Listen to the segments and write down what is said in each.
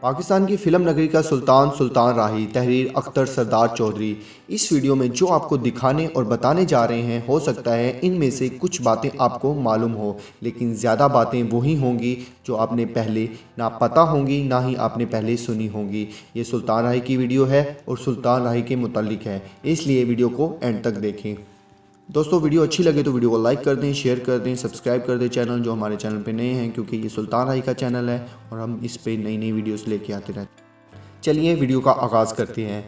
پاکستان کی فلم نگری کا سلطان سلطان راہی، تحریر اختر سردار چودھری۔ اس ویڈیو میں جو آپ کو دکھانے اور بتانے جا رہے ہیں، ہو سکتا ہے ان میں سے کچھ باتیں آپ کو معلوم ہو، لیکن زیادہ باتیں وہی ہوں گی جو آپ نے پہلے نہ پتہ ہوں گی، نہ ہی آپ نے پہلے سنی ہوں گی۔ یہ سلطان راہی کی ویڈیو ہے اور سلطان راہی کے متعلق ہے، اس لیے ویڈیو کو اینڈ تک دیکھیں۔ دوستو، ویڈیو اچھی لگے تو ویڈیو کو لائک کر دیں، شیئر کر دیں، سبسکرائب کر دیں چینل جو ہمارے چینل پہ نئے ہیں، کیونکہ یہ سلطان راہی کا چینل ہے اور ہم اس پہ نئی ویڈیوز لے کے آتے رہتے ہیں۔ چلیے ویڈیو کا آغاز کرتے ہیں۔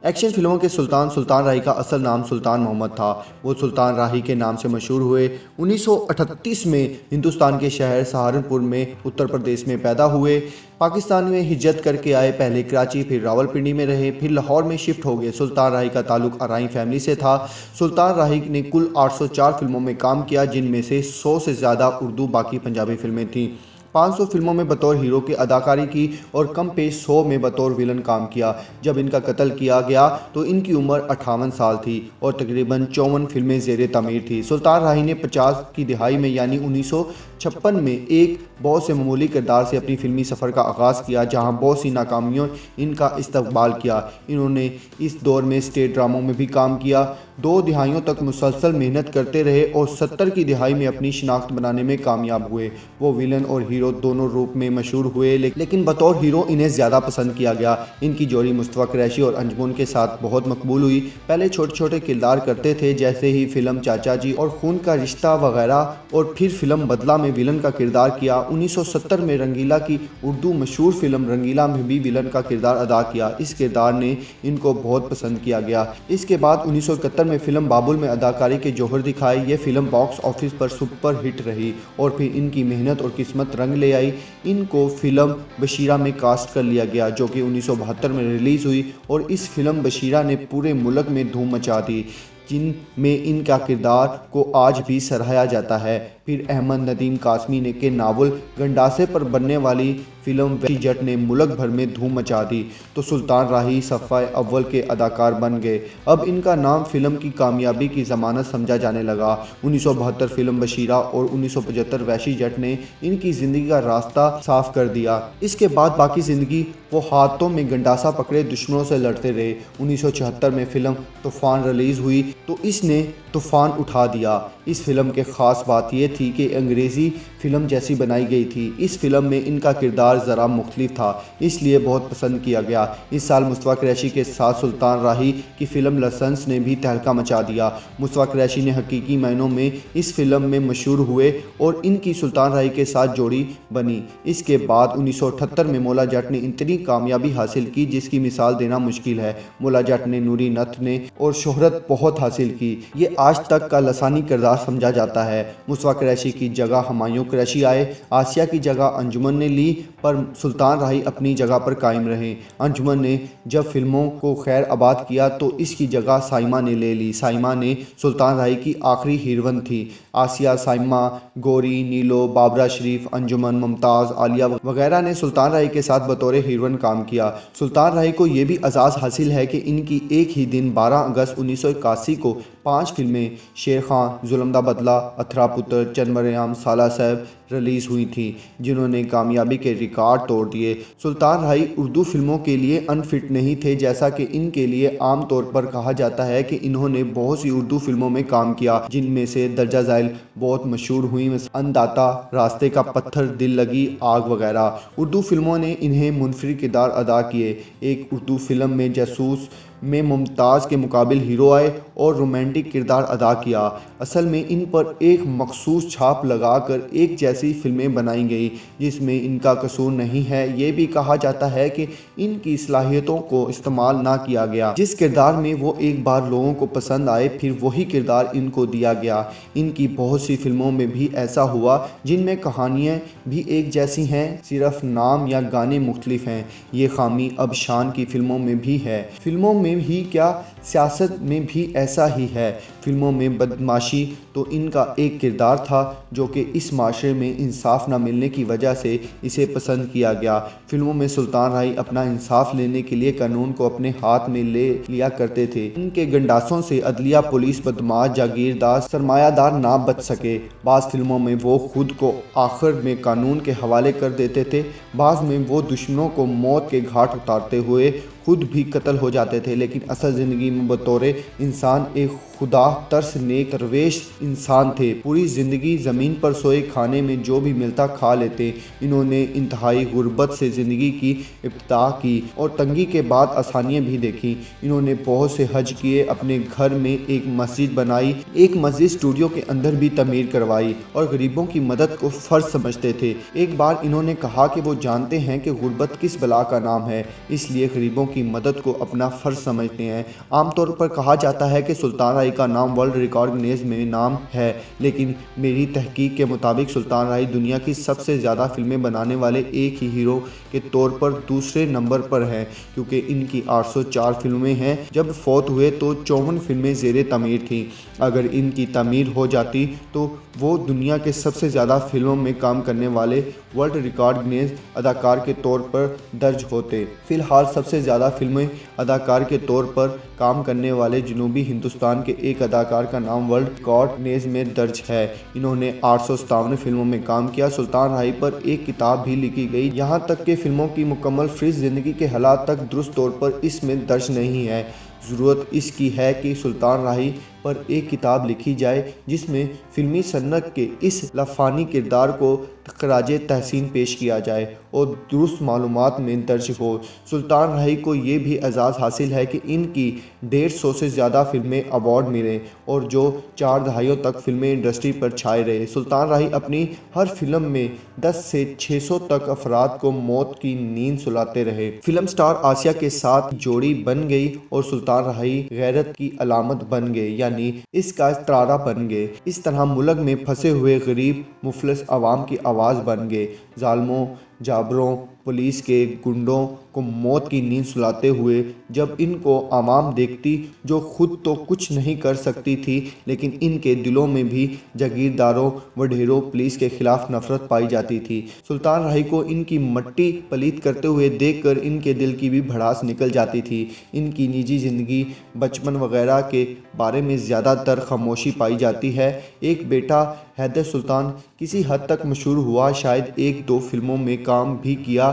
ایکشن فلموں کے سلطان سلطان راہی کا اصل نام سلطان محمد تھا۔ وہ سلطان راہی کے نام سے مشہور ہوئے۔ 1938 میں ہندوستان کے شہر سہارنپور میں اتر پردیش میں پیدا ہوئے۔ پاکستان میں ہجرت کر کے آئے، پہلے کراچی پھر راولپنڈی میں رہے، پھر لاہور میں شفٹ ہو گئے۔ سلطان راہی کا تعلق ارائیں فیملی سے تھا۔ سلطان راہی نے کل 804 فلموں میں کام کیا، جن میں سے 100 سے زیادہ اردو، باقی پنجابی فلمیں تھیں۔ 500 فلموں میں بطور ہیرو کے اداکاری کی اور کم بیش 100 میں بطور ویلن کام کیا۔ جب ان کا قتل کیا گیا تو ان کی عمر 58 سال تھی اور تقریباً 54 فلمیں زیر تعمیر تھیں۔ سلطان راہی نے 50 کی دہائی میں یعنی 1956 میں ایک بہت سے معمولی کردار سے اپنی فلمی سفر کا آغاز کیا، جہاں بہت سی ناکامیوں ان کا استقبال کیا۔ انہوں نے اس دور میں اسٹیج ڈراموں میں بھی کام کیا، 2 دہائیوں تک مسلسل محنت کرتے رہے اور 70 کی دہائی میں اپنی شناخت بنانے میں کامیاب ہوئے۔ وہ ویلن اور ہیرو دونوں روپ میں مشہور ہوئے، لیکن بطور ہیرو انہیں زیادہ پسند کیا گیا۔ ان کی جوڑی مصطفیٰ قریشی اور انجمن کے ساتھ بہت مقبول ہوئی۔ پہلے چھوٹے چھوٹے کردار کرتے تھے، جیسے ہی فلم چاچا جی اور خون کا رشتہ وغیرہ، اور پھر فلم بدلہ میں ویلن کا کردار کیا۔ 1970 میں رنگیلا کی اردو مشہور فلم رنگیلا میں بھی ویلن کا کردار ادا کیا۔ اس کردار نے ان کو بہت پسند کیا گیا۔ اس کے بعد 1971 میں فلم بابل میں اداکاری کے جوہر دکھائے۔ یہ فلم باکس آفس پر سپر ہٹ رہی اور پھر ان کی محنت اور قسمت رنگ لے آئی۔ ان کو فلم بشیرہ میں کاسٹ کر لیا گیا، جو کہ 1972 میں ریلیز ہوئی، اور اس فلم بشیرہ نے پورے ملک میں دھوم مچا دی، جن میں ان کا کردار کو آج بھی سراہا جاتا ہے۔ پھر احمد ندیم قاسمی کے ناول گنڈاسے پر بننے والی فلم وحشی جٹ نے ملک بھر میں دھوم مچا دی، تو سلطان راہی صفحہ اول کے اداکار بن گئے۔ اب ان کا نام فلم کی کامیابی کی ضمانت سمجھا جانے لگا۔ 1972 فلم بشیرہ اور 1975 وحشی جٹ نے ان کی زندگی کا راستہ صاف کر دیا۔ اس کے بعد باقی زندگی وہ ہاتھوں میں گنڈاسا پکڑے دشمنوں سے لڑتے رہے۔ 1976 میں فلم طوفان ریلیز ہوئی تو اس نے طوفان اٹھا دیا۔ اس فلم کے خاص بات یہ تھی کہ انگریزی فلم جیسی بنائی گئی تھی۔ اس فلم میں ان کا کردار ذرا مختلف تھا، اس لیے بہت پسند کیا گیا۔ اس سال مصطفیٰ قریشی کے ساتھ سلطان راہی کی فلم لائسنس نے بھی تہلکہ مچا دیا۔ مصطفیٰ قریشی نے حقیقی معنوں میں اس فلم میں مشہور ہوئے اور ان کی سلطان راہی کے ساتھ جوڑی بنی۔ اس کے بعد 1978 میں مولا جٹ نے اتنی کامیابی حاصل کی جس کی مثال دینا مشکل ہے۔ مولا جٹ نے نوری نتھ نے اور شہرت بہت حاصل کی۔ یہ آج تک کا لسانی کردار سمجھا جاتا ہے۔ مصطفیٰ قریشی کی جگہ ہمایوں قریشی آئے، آسیہ کی جگہ انجمن نے لی، پر سلطان راہی اپنی جگہ پر قائم رہے۔ انجمن نے جب فلموں کو خیر آباد کیا تو اس کی جگہ سائمہ نے لے لی۔ سائمہ نے سلطان راہی کی آخری ہیروئن تھی۔ آسیہ، سائمہ، گوری، نیلو، بابرہ شریف، انجمن، ممتاز، عالیہ وغیرہ نے سلطان راہی کے ساتھ بطور ہیروئن کام کیا۔ سلطان راہی کو یہ بھی اعزاز حاصل ہے کہ ان کی ایک ہی دن 12 اگست 1981 کو 5 فلمیں شیر خان، ظلم دا بدلہ، اتھرا پتر، چنبریام، سالہ صاحب ریلیز ہوئی تھیں، جنہوں نے کامیابی کے ریکارڈ توڑ دیے۔ سلطان راہی اردو فلموں کے لیے ان فٹ نہیں تھے، جیسا کہ ان کے لیے عام طور پر کہا جاتا ہے کہ انہوں نے بہت سی اردو فلموں میں کام کیا، جن میں سے درجہ ذیل بہت مشہور ہوئیں، انداتا، راستے کا پتھر، دل لگی آگ وغیرہ۔ اردو فلموں نے انہیں منفرد کردار ادا کیے۔ ایک اردو فلم میں جاسوس میں ممتاز کے مقابل ہیرو آئے اور رومانٹک کردار ادا کیا۔ اصل میں ان پر ایک مخصوص چھاپ لگا کر ایک جیسی فلمیں بنائی گئیں، جس میں ان کا قصور نہیں ہے۔ یہ بھی کہا جاتا ہے کہ ان کی صلاحیتوں کو استعمال نہ کیا گیا۔ جس کردار میں وہ ایک بار لوگوں کو پسند آئے، پھر وہی کردار ان کو دیا گیا۔ ان کی بہت سی فلموں میں بھی ایسا ہوا جن میں کہانیاں بھی ایک جیسی ہیں، صرف نام یا گانے مختلف ہیں۔ یہ خامی اب شان کی فلموں میں بھی ہے۔ فلموں میں ہی کیا، سیاست میں بھی ایسا ہی ہے۔ فلموں میں بدمعاشی تو ان کا ایک کردار تھا جو کہ اس معاشرے میں انصاف نہ ملنے کی وجہ سے اسے پسند کیا گیا۔ فلموں میں سلطان راہی اپنا انصاف لینے کے لیے قانون کو اپنے ہاتھ میں لے لیا کرتے تھے۔ ان کے گنڈاسوں سے عدلیہ، پولیس، بدمعاش، جاگیردار، سرمایہ دار نہ بچ سکے۔ بعض فلموں میں وہ خود کو آخر میں قانون کے حوالے کر دیتے تھے، بعض میں وہ دشمنوں کو موت کے گھاٹ اتارتے ہوئے خود بھی قتل ہو جاتے تھے، لیکن اصل زندگی میں بطور انسان ایک خدا ترس نیک رویش انسان تھے۔ پوری زندگی زمین پر سوئے کھانے میں جو بھی ملتا کھا لیتے۔ انہوں نے انتہائی غربت سے زندگی کی ابتدا کی اور تنگی کے بعد آسانیاں بھی دیکھی۔ انہوں نے بہت سے حج کیے، اپنے گھر میں ایک مسجد بنائی، ایک مسجد اسٹوڈیو کے اندر بھی تعمیر کروائی اور غریبوں کی مدد کو فرض سمجھتے تھے۔ ایک بار انہوں نے کہا کہ وہ جانتے ہیں کہ غربت کس بلا کا نام ہے، اس لیے غریبوں کی مدد کو اپنا فرض سمجھتے ہیں۔ عام طور پر کہا جاتا ہے کہ سلطان راہی کا نام ورلڈ ریکارڈ گنیز میں نام ہے، لیکن میری تحقیق کے مطابق سلطان راہی دنیا کی سب سے زیادہ فلمیں بنانے والے ایک ہی ہیرو کے طور پر دوسرے نمبر پر ہیں، کیونکہ ان کی 804 فلمیں ہیں۔ جب فوت ہوئے تو 54 فلمیں زیر تعمیر تھیں۔ اگر ان کی تعمیر ہو جاتی تو وہ دنیا کے سب سے زیادہ فلموں میں کام کرنے والے ورلڈ ریکارڈ گنیز اداکار کے طور پر درج ہوتے۔ فی الحال سب سے زیادہ فلمیں اداکار کے طور پر کام کرنے والے جنوبی ہندوستان کے ایک اداکار کا نام ورلڈ ریکارڈ گنیز میں درج ہے۔ انہوں نے 857 فلموں میں کام کیا۔ سلطان راہی پر ایک کتاب بھی لکھی گئی، یہاں تک کہ فلموں کی مکمل فہرست زندگی کے حالات تک درست طور پر اس میں درج نہیں ہے۔ ضرورت اس کی ہے کہ سلطان راہی پر ایک کتاب لکھی جائے جس میں فلمی صنعت کے اس لافانی کردار کو خراج تحسین پیش کیا جائے اور درست معلومات میں درج ہو۔ سلطان راہی کو یہ بھی اعزاز حاصل ہے کہ ان کی 150 سے زیادہ فلمیں ایوارڈ ملے اور جو 4 دہائیوں تک فلمی انڈسٹری پر چھائے رہے۔ سلطان راہی اپنی ہر فلم میں 10 سے 600 تک افراد کو موت کی نیند سلاتے رہے۔ فلم سٹار آسیہ کے ساتھ جوڑی بن گئی اور سلطان راہی غیرت کی علامت بن گئے، یعنی اس کا استعارہ بن گئے۔ اس طرح ملک میں پھنسے ہوئے غریب مفلس عوام کی آواز بن گئے۔ ظالموں، جابروں، پولیس کے گنڈوں کو موت کی نیند سلاتے ہوئے جب ان کو عوام دیکھتی جو خود تو کچھ نہیں کر سکتی تھی، لیکن ان کے دلوں میں بھی جاگیرداروں، وڈیروں، پولیس کے خلاف نفرت پائی جاتی تھی۔ سلطان راہی کو ان کی مٹی پلیت کرتے ہوئے دیکھ کر ان کے دل کی بھی بھڑاس نکل جاتی تھی۔ ان کی نجی زندگی، بچپن وغیرہ کے بارے میں زیادہ تر خاموشی پائی جاتی ہے۔ ایک بیٹا حیدر سلطان کسی حد تک مشہور ہوا، شاید 1-2 فلموں میں کام بھی کیا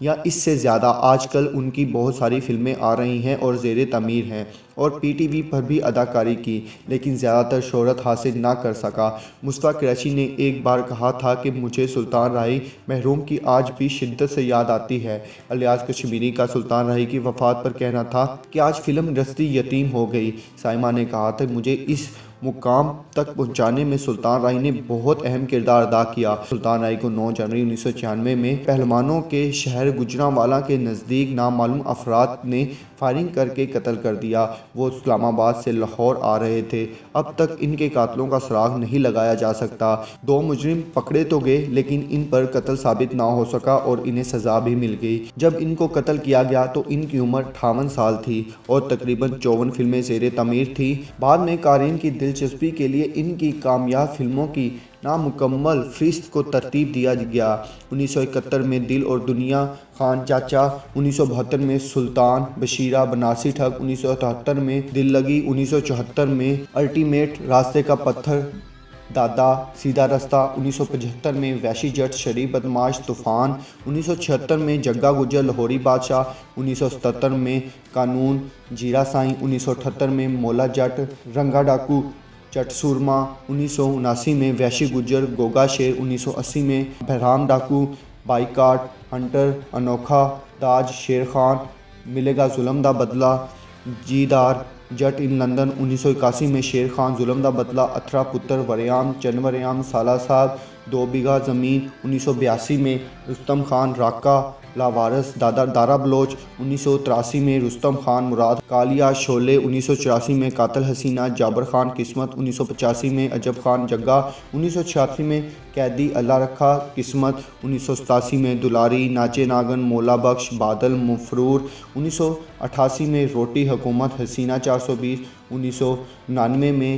یا اس سے زیادہ۔ آج کل ان کی بہت ساری فلمیں آ رہی ہیں اور زیر تعمیر ہیں، اور پی ٹی وی پر بھی اداکاری کی، لیکن زیادہ تر شہرت حاصل نہ کر سکا۔ مصطفیٰ قریشی نے ایک بار کہا تھا کہ مجھے سلطان راہی مرحوم کی آج بھی شدت سے یاد آتی ہے۔ الیاس کشمیری کا سلطان راہی کی وفات پر کہنا تھا کہ آج فلم انڈسٹری یتیم ہو گئی۔ سائمہ نے کہا تھا مجھے اس مقام تک پہنچانے میں سلطان راہی نے بہت اہم کردار ادا کیا۔ سلطان راہی کو 9 جنوری 1996 میں پہلوانوں کے شہر گوجرانوالہ کے نزدیک نامعلوم افراد نے فائرنگ کر کے قتل کر دیا۔ وہ اسلام آباد سے لاہور آ رہے تھے۔ اب تک ان کے قاتلوں کا سراغ نہیں لگایا جا سکتا۔ 2 مجرم پکڑے تو گئے، لیکن ان پر قتل ثابت نہ ہو سکا اور انہیں سزا بھی مل گئی۔ جب ان کو قتل کیا گیا تو ان کی عمر 58 سال تھی اور تقریباً 54 فلمیں زیر تعمیر تھیں۔ بعد میں قارئین کی دلچسپی کے لیے ان کی کامیاب فلموں کی نامکمل فہرست کو ترتیب دیا گیا۔ 1971 میں دل اور دنیا، خان چاچا، 1972 میں سلطان، بشیرہ، بنارسی ٹھگ، 1978 میں دل لگی، 1974 میں الٹیمیٹ، راستے کا پتھر، دادا، سیدھا رستہ، 1975 میں وحشی جٹ، شریف بدماش، طوفان، 1976 میں جگا گجر لاہوری بادشاہ، 1977 میں قانون، جیرا سائیں، 1978 میں مولا جٹ، رنگا ڈاکو، جٹ سورما، 1979 میں وحشی گجر، گوگا شیر، 1980 میں بہرام ڈاکو، بائی کاٹ، ہنٹر، انوکھا، تاج، شیر خان، ملے گا ظلم دا بدلہ، جی دار، جٹ ان لندن، 1981 میں شیر خان، ظلم دا بدلہ، اتھرا پتر، وریام، چند وریام، سالہ صاحب، 2 بیگھہ زمین، 1982 میں رستم خان، راکا، لاوارث، دارا بلوچ، 1983 میں رستم خان مراد، کالیا، شعلے، 1984 میں قاتل حسینہ، جابر خان، قسمت، 1985 میں عجب خان، جگا، 1986 میں قیدی، اللہ رکھا، قسمت، 1987 میں دلاری، ناچے ناگن، مولا بخش، بادل، مفرور، 1988 میں روٹی، حکومت، حسینہ 420، 1999 میں